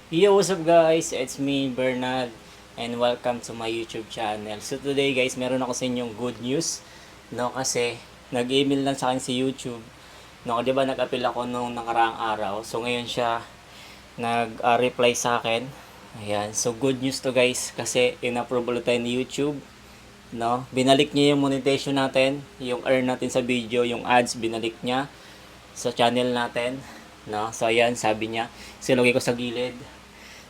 Yo, what's up guys? It's me, Bernard, and welcome to my YouTube channel. So today guys, meron ako sa inyong good news, no? Kasi nag-email lang sa akin si YouTube, no? 'Di ba nag-appeal ako nung nakaraang araw. So ngayon siya nag-reply sa akin. Ayan. So good news to guys kasi in-approve ulit tayo ni YouTube, no? Binalik niya yung monetization natin, yung earn natin sa video, yung ads binalik niya sa channel natin, no? So ayan, sabi niya, silagay ko sa gilid.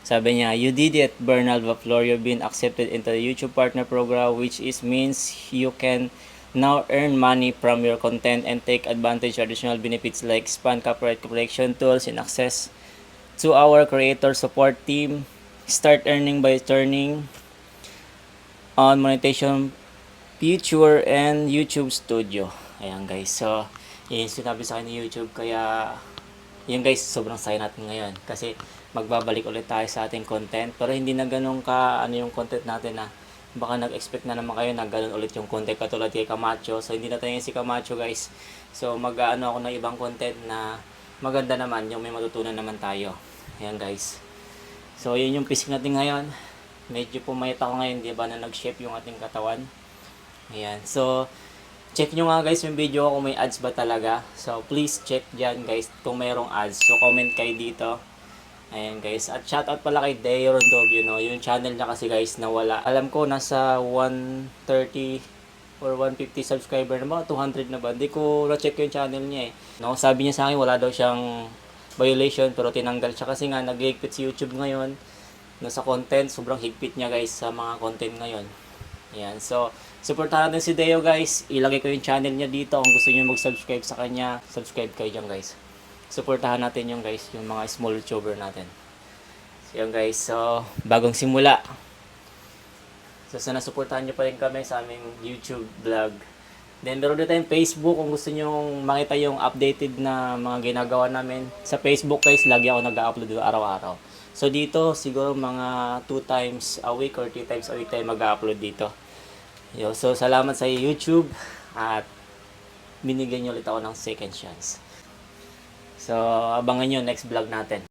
Sabi niya, you did it, Bernal Vaflor. You've been accepted into the YouTube Partner Program, which is means you can now earn money from your content and take advantage of additional benefits like span copyright protection tools and access to our creator support team. Start earning by turning on monetization feature and YouTube Studio. Ayan guys, so yun sinabi sa akin ni YouTube, kaya yun guys, sobrang saya natin ngayon kasi magbabalik ulit tayo sa ating content, pero hindi na ganun ka yung content natin na baka nag-expect na naman kayo na ganun ulit yung content katulad kay Camacho. So hindi na tayo si Camacho guys, so mag-ano ako ng ibang content na maganda naman, yung may matutunan naman tayo. Ayan guys, so yun yung physique natin ngayon. Medyo pumayat ako ngayon, di ba, na nag-shape yung ating katawan. Ayan, so check nyo nga guys yung video kung may ads ba talaga. So please check dyan guys kung mayroong ads. So comment kayo dito. Ayan guys. At shoutout pala kay Deo Rondobio, no? Yung channel niya kasi guys nawala. Alam ko nasa 130 or 150 subscriber na ba? 200 na ba? Hindi ko na-check yung channel niya eh. No? Sabi niya sa akin wala daw siyang violation pero tinanggal siya kasi nga nag-higpit si YouTube ngayon. No, sa content, sobrang higpit niya guys sa mga content ngayon. Ayan, so supportahan natin si Deo guys. Ilagay ko yung channel niya dito. Kung gusto niyo mag-subscribe sa kanya, subscribe kayo dyan guys. Supportahan natin yung guys, yung mga small YouTuber natin. So yun guys, so bagong simula. So sana supportahan niyo pa rin kami sa aming YouTube vlog. Then meron din tayong Facebook kung gusto niyo makita yung updated na mga ginagawa namin. Sa Facebook guys, lagi ako nag-upload araw-araw. So dito siguro mga 2 times a week or 3 times a week tayo mag-upload dito. Yo, so salamat sa YouTube at binigyan niyo ulit ako ng second chance. So abangan niyo next vlog natin.